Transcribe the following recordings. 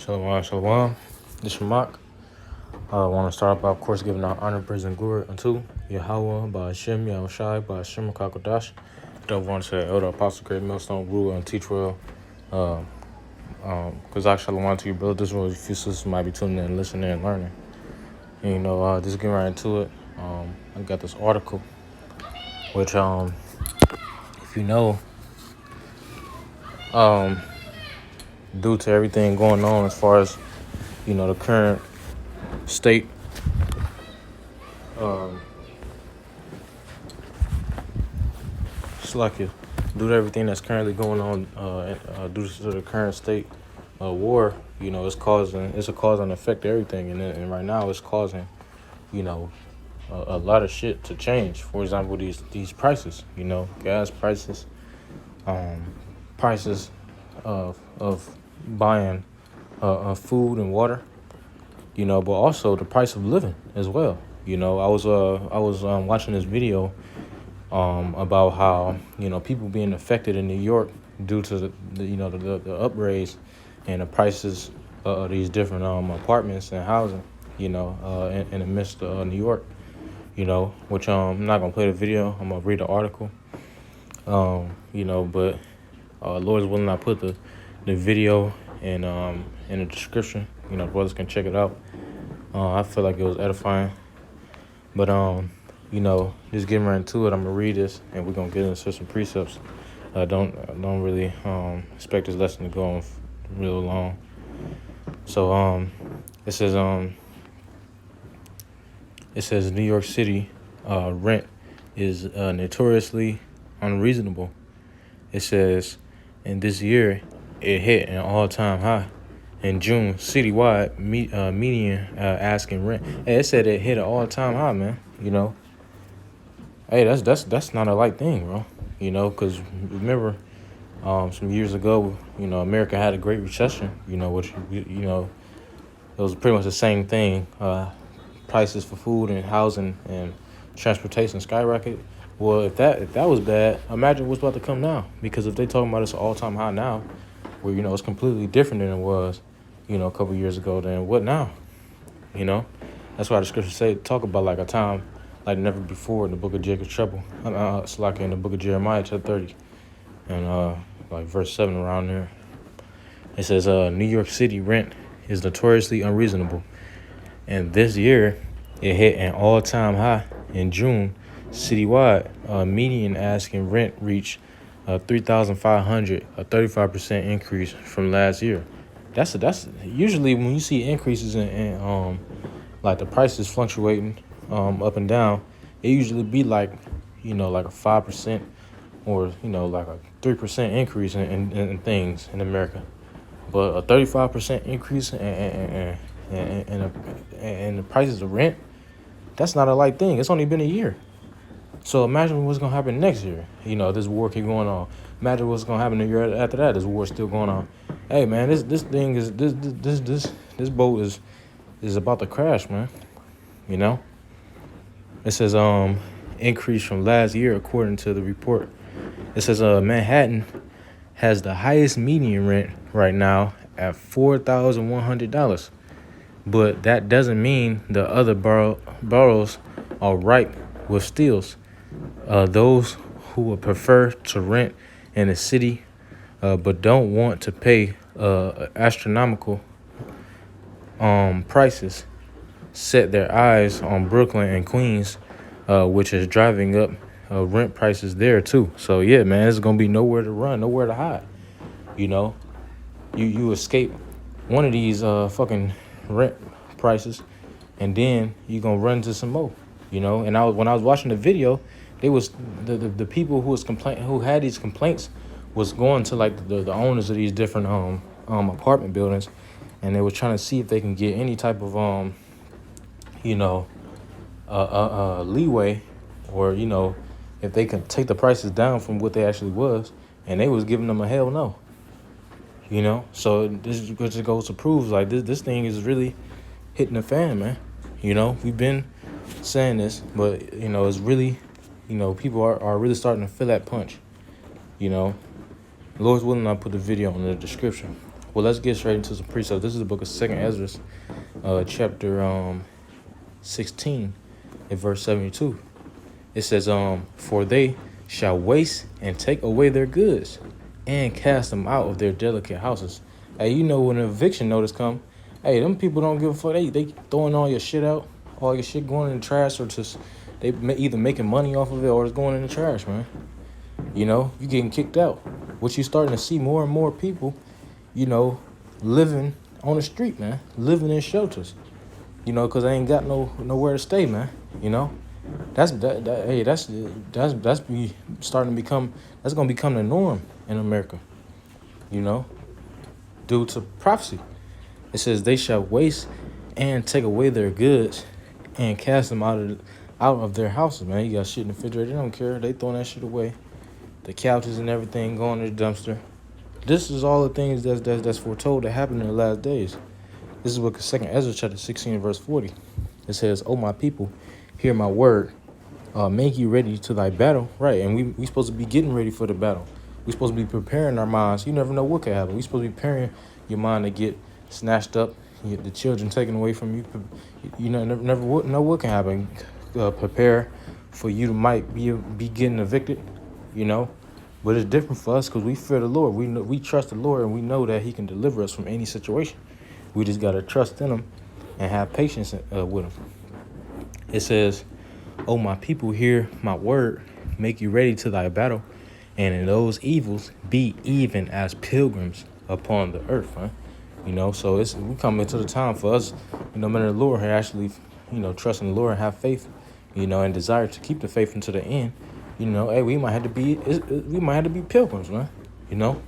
Shalom, shalom. This is Shamak. I want to start off by, of course, giving our honor, praise, and glory unto Yahweh, by Hashem, Yahushai, by Hashem, Kakodash. Don't want to say Elder Apostle, Great Millstone, Ruler, and Teach Well. Because I shalom to you, brother. This was a few sisters might be tuning in, listening, and learning. And, just getting right into it. I got this article, which, if you know, due to everything going on as far as, the current state, due to everything that's currently going on, due to the current state war, it's a cause and effect to everything, and right now it's causing, a lot of shit to change. For example, these prices, gas prices, prices of buying food and water, but also the price of living as well. I was watching this video about how people being affected in New York due to the upgrades and the prices of these different apartments and housing, in the midst of New York, which I'm not gonna play the video. I'm gonna read the article, but Lord's willing, I put the video in the description. Brothers can check it out. I feel like it was edifying, but just getting right into it. I'm gonna read this, and we're gonna get into some precepts. I don't really expect this lesson to go on real long. So it says New York City rent is notoriously unreasonable. It says, in this year, it hit an all-time high. In June, citywide median asking rent. Hey, it said it hit an all-time high, man. Hey, that's not a light thing, bro. Because remember, some years ago, America had a great recession. Which it was pretty much the same thing. Prices for food and housing and transportation skyrocketed. Well, if that was bad, imagine what's about to come now. Because if they talking about it's an all-time high now, where it's completely different than it was, a couple years ago, then what now? That's why the scriptures say talk about like a time like never before in the book of Jacob's trouble. It's like in the book of Jeremiah, chapter 30, and like verse 7 around there. It says, New York City rent is notoriously unreasonable, and this year it hit an all-time high. In June, citywide median asking rent reached $3,500, a 35% increase from last year. That's usually when you see increases in like the prices fluctuating up and down, it usually be like like a 5% or like a 3% increase in things in America, but a 35% increase in the prices of rent, that's not a light thing. It's only been a year. So imagine what's gonna happen next year. This war keep going on. Imagine what's gonna happen the year after that. This war still going on. Hey man, this thing is this boat is about to crash, man. It says increase from last year according to the report. It says Manhattan has the highest median rent right now at $4,100, but that doesn't mean the other boroughs are ripe with steals. Those who would prefer to rent in the city but don't want to pay astronomical prices set their eyes on Brooklyn and Queens, which is driving up rent prices there too. So yeah, man, it's gonna be nowhere to run, nowhere to hide. You escape one of these fucking rent prices, and then you gonna run to some more. And when I was watching the video, they was the people who had these complaints was going to like the owners of these different apartment buildings, and they were trying to see if they can get any type of leeway, or if they can take the prices down from what they actually was, and they was giving them a hell no. So this just goes to prove like this thing is really hitting the fan, man. We've been saying this, but it's really people are really starting to feel that punch. Lord's willing, I'll put the video in the description. Well, let's get straight into some precepts. This is the book of Second Ezra, chapter 16, in verse 72. It says, for they shall waste and take away their goods and cast them out of their delicate houses. Hey, you know when an eviction notice come, hey, them people don't give a fuck. They throwing all your shit out, all your shit going in the trash, or just either making money off of it or it's going in the trash, man. You know, you getting kicked out. What you starting to see more and more people, you know, living on the street, man, living in shelters, you know, because they ain't got nowhere to stay, man. You know, that's be starting to become, that's gonna become the norm in America, you know, due to prophecy. It says they shall waste and take away their goods and cast them out of their houses, man. You got shit in the refrigerator, they don't care. They throwing that shit away. The couches and everything going to the dumpster. This is all the things that's foretold to happen in the last days. This is what 2 Ezra chapter 16 verse 40. It says, "O my people, hear my word. Make you ready to thy battle." Right, and we supposed to be getting ready for the battle. We supposed to be preparing our minds. You never know what could happen. We supposed to be preparing your mind to get snatched up, the children taken away from you. You know, never know what can happen. Prepare for you to might be getting evicted. You know, but it's different for us because we fear the Lord. We trust the Lord, and we know that He can deliver us from any situation. We just gotta trust in Him and have patience with Him. It says, "O my people, hear my word. Make you ready to thy battle, and in those evils be even as pilgrims upon the earth." Huh? You know, so we come into the time for us, you know, men of the Lord, who actually, you know, trust in the Lord and have faith, you know, and desire to keep the faith unto the end. You know, hey, we might have to be pilgrims, man. You know,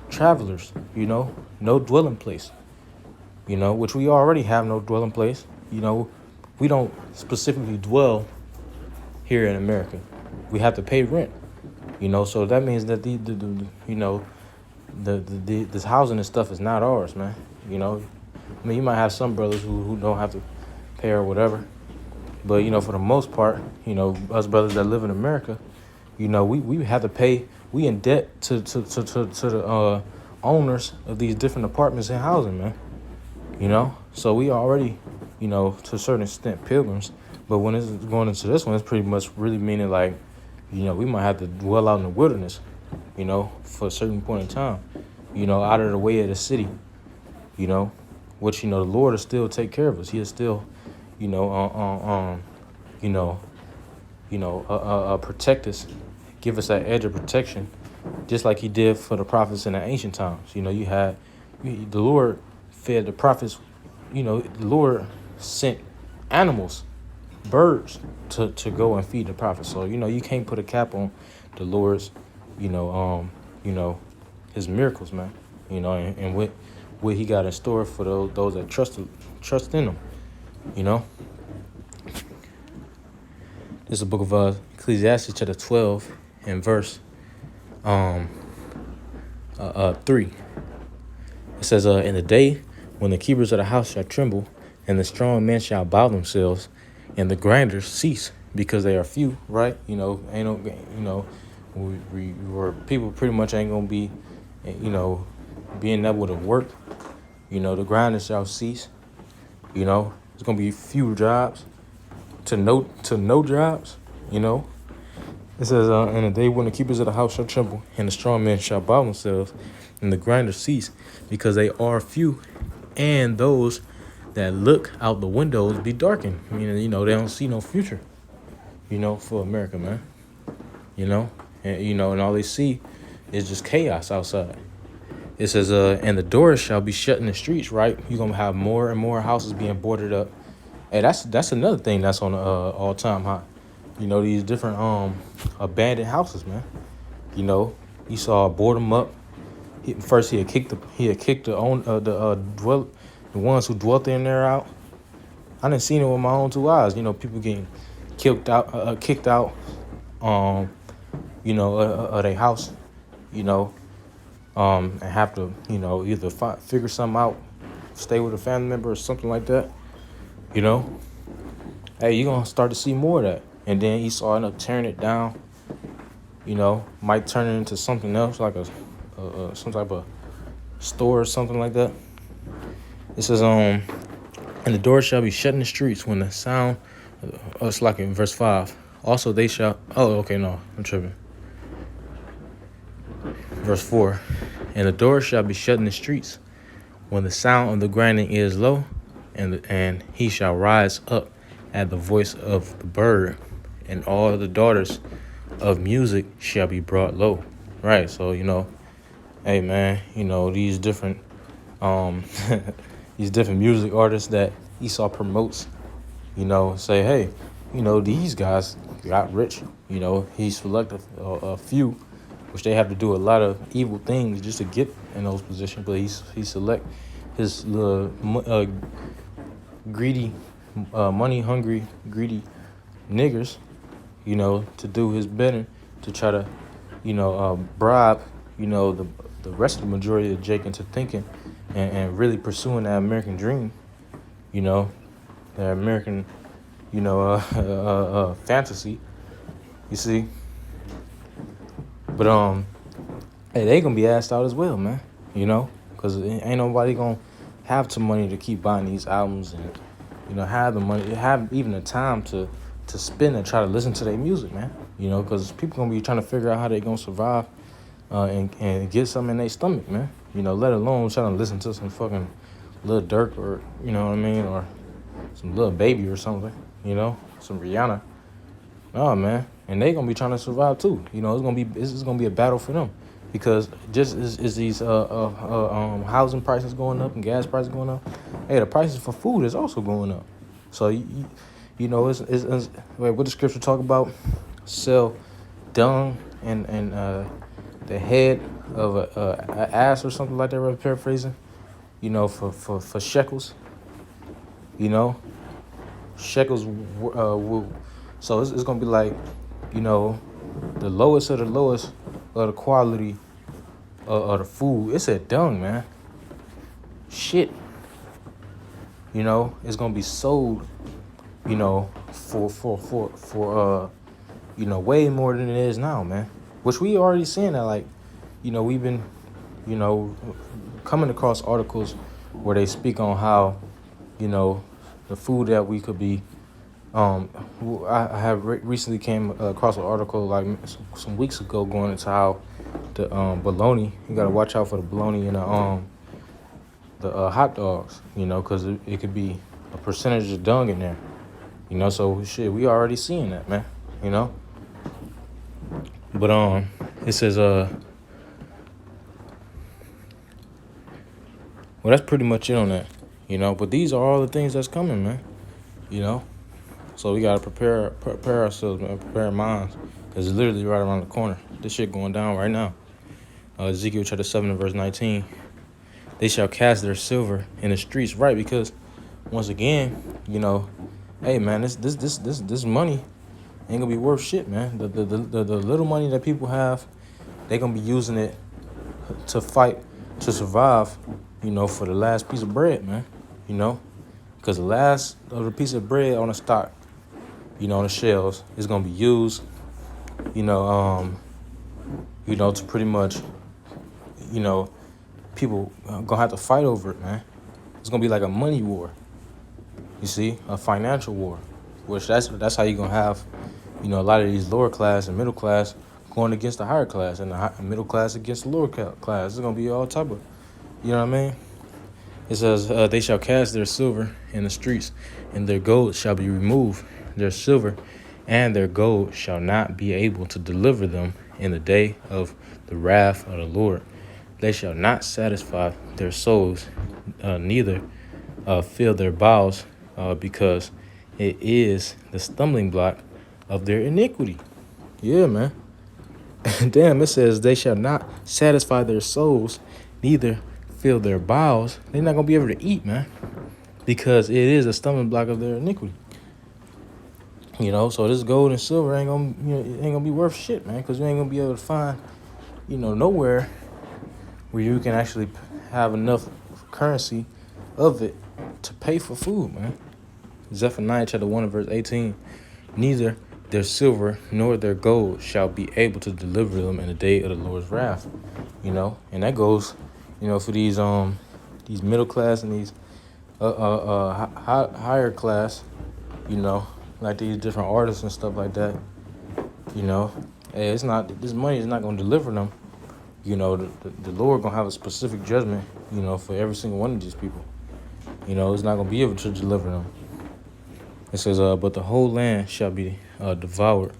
travelers. You know, no dwelling place. You know, which we already have no dwelling place. You know, we don't specifically dwell here in America. We have to pay rent. You know, so that means that this housing and stuff is not ours, man. You know, I mean, you might have some brothers who don't have to pay or whatever, but you know, for the most part, you know, us brothers that live in America, you know, we have to pay. We in debt to the owners of these different apartments and housing, man. You know, so we already, you know, to a certain extent pilgrims. But when it's going into this one, it's pretty much really meaning like, you know, we might have to dwell out in the wilderness, you know, for a certain point in time, you know, out of the way of the city, you know, which, you know, the Lord will still take care of us. He'll still, you know, protect us, give us that edge of protection, just like He did for the prophets in the ancient times. You know, the Lord fed the prophets. You know, the Lord sent animals, birds, to go and feed the prophets. So, you know, you can't put a cap on the Lord's, you know, His miracles, man. You know, and what He got in store for those that trust in Him. You know. This is the book of Ecclesiastes chapter 12 and verse 3. It says, in the day when the keepers of the house shall tremble, and the strong men shall bow themselves, and the grinders cease, because they are few, right? You know, ain't no, you know, where people pretty much ain't gonna be, you know, being able to work. You know, the grinders shall cease. You know, it's gonna be few jobs to no jobs. You know, it says, in the day when the keepers of the house shall tremble, and the strong men shall bow themselves, and the grinders cease, because they are few, and those that look out the windows be darkened. Meaning, you know, they don't see no future, you know, for America, man. You know, and all they see is just chaos outside. It says, and the doors shall be shut in the streets, right? You're gonna have more and more houses being boarded up. Hey, that's another thing that's on the all-time high. You know, these different abandoned houses, man. You know, Esau board them up. First, he had kicked the ones who dwelt in there out. I didn't see it with my own two eyes. You know, people getting kicked out, you know, of their house. You know, and have to, you know, either figure something out, stay with a family member or something like that. You know, hey, you're gonna start to see more of that, and then Esau end up tearing it down. You know, might turn it into something else, like some type of store or something like that. It says, and the doors shall be shut in the streets when the sound, it's like in verse 5. Also they shall, oh, okay, no, I'm tripping. Verse 4, and the doors shall be shut in the streets when the sound of the grinding is low, and he shall rise up at the voice of the bird, and all the daughters of music shall be brought low. Right, so, hey, man, these different, these different music artists that Esau promotes, say, hey, these guys got rich. He selected a few, which they have to do a lot of evil things just to get in those positions. But he select his little greedy, money-hungry, greedy niggers, to do his bidding, to try to, bribe, the rest of the majority of Jake into thinking and really pursuing that American dream, that American, fantasy, you see. But hey, they gonna be asked out as well, man. Because ain't nobody gonna have the money to keep buying these albums and have the money, have even the time to spend and try to listen to their music, man. Because people gonna be trying to figure out how they gonna survive and get something in their stomach, man. Let alone trying to listen to some fucking Lil Durk or or some Lil Baby or something, some Rihanna. Oh man, and they gonna be trying to survive too. It's gonna be a battle for them, because just as these housing prices going up and gas prices going up, hey, the prices for food is also going up. So it's what the scripture talk about: sell dung and the head of a ass or something like that. We're paraphrasing, for shekels. Shekels will. So it's gonna be like, the lowest of the lowest of the quality of the food. It's at dung, man. Shit. It's gonna be sold, for way more than it is now, man. Which we already seeing that, like, we've been, coming across articles where they speak on how, the food that we could be. I have recently came across an article like some weeks ago going into how the bologna, you gotta watch out for the bologna and the hot dogs, because it could be a percentage of dung in there, so shit, we already seeing that, man, But it says well, that's pretty much it on that, But these are all the things that's coming, man, So we gotta prepare ourselves, man, prepare our minds, because it's literally right around the corner. This shit going down right now. Ezekiel chapter 7 and verse 19. They shall cast their silver in the streets, right? Because once again, hey man, this money ain't gonna be worth shit, man. The little money that people have, they gonna be using it to fight, to survive, for the last piece of bread, man. Because the last of the piece of bread on the stock, on the shelves, is gonna be used, to pretty much, people gonna have to fight over it, man. It's gonna be like a money war. You see, a financial war, which that's how you gonna have, a lot of these lower class and middle class going against the higher class, and the middle class against the lower class. It's gonna be all type of, It says, they shall cast their silver in the streets, and their gold shall be removed. Their silver and their gold shall not be able to deliver them in the day of the wrath of the Lord. They shall not satisfy their souls, neither fill their bowels, because it is the stumbling block of their iniquity. Yeah, man. Damn, it says they shall not satisfy their souls, neither fill their bowels. They're not gonna be able to eat, man, because it is a stumbling block of their iniquity. So this gold and silver ain't gonna be worth shit, man, because you ain't gonna be able to find, nowhere where you can actually have enough currency of it to pay for food, man. Zephaniah chapter 1 verse 18. Neither their silver nor their gold shall be able to deliver them in the day of the Lord's wrath. And that goes, for these middle class and these higher class, like these different artists and stuff like that. Hey, it's not this money is not gonna deliver them. The Lord gonna have a specific judgment, for every single one of these people. It's not gonna be able to deliver them. It says, but the whole land shall be devoured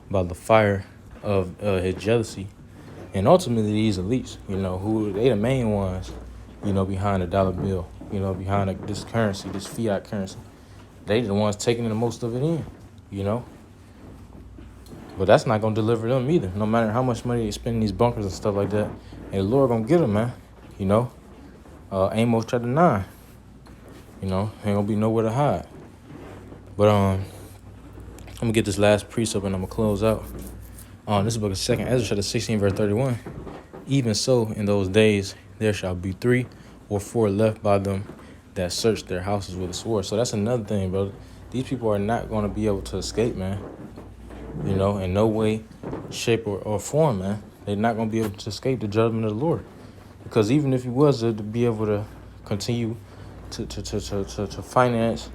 by the fire of his jealousy. And ultimately, these elites, who they the main ones, behind the dollar bill, behind this currency, this fiat currency. They the ones taking the most of it in. But that's not gonna deliver them either. No matter how much money they spend in these bunkers and stuff like that, and the Lord gonna get them, man. Amos chapter 9. Ain't gonna be nowhere to hide. But I'm gonna get this last precept and I'm gonna close out. This is the book of 2nd Ezra, chapter 16, verse 31. Even so, in those days there shall be 3 or 4 left by them that search their houses with a sword. So that's another thing, bro. These people are not gonna be able to escape, man. In no way, shape, or form, man. They're not gonna be able to escape the judgment of the Lord. Because even if he was to be able to continue to finance,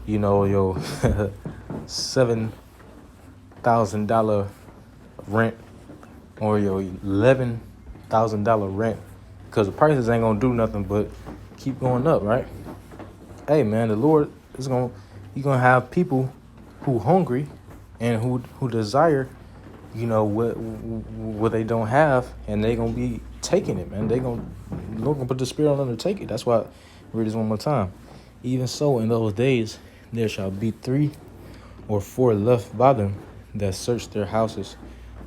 your $7,000 rent or your $11,000 rent, because the prices ain't gonna do nothing but keep going up, right? Hey, man, the Lord is gonna have people who hungry and who desire, what they don't have, and they gonna be taking it, man. The Lord gonna put the spirit on them to take it. That's why I read this one more time. Even so, in those days there shall be 3 or 4 left by them that search their houses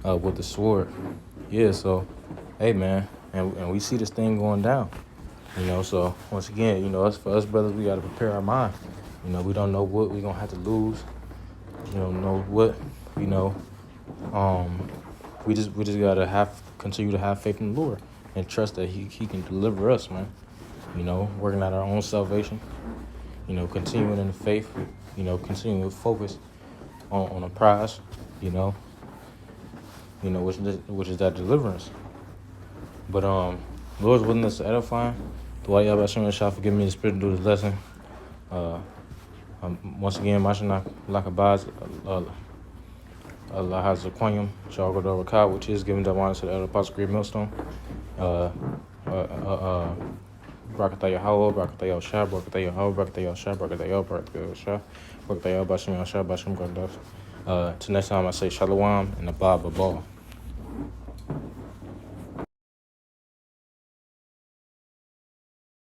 with the sword. Yeah, so, hey, man, and we see this thing going down. So once again, for us brothers, we got to prepare our mind. We don't know what we're gonna have to lose. We don't know what. We just gotta continue to have faith in the Lord and trust that He can deliver us, man. Working out our own salvation. Continuing in the faith. Continuing with focus on a prize. Which is that deliverance. But Lord's willingness to edifying. Dwight Yabashim shall forgive me the spirit to do this lesson. Once again, Mashiach Lakabaz Allah has a quanium, Shagor Rakah, which is given divine to the elder apostle Great Millstone. Brakataya Howell, Brakataya Shah, Brakataya Howell, Brakataya Shah, Brakataya, Brakataya Shah, Brakataya Bashim Shah, Bashim Gandalf. Till next time, I say Shalom and the Bob Ball.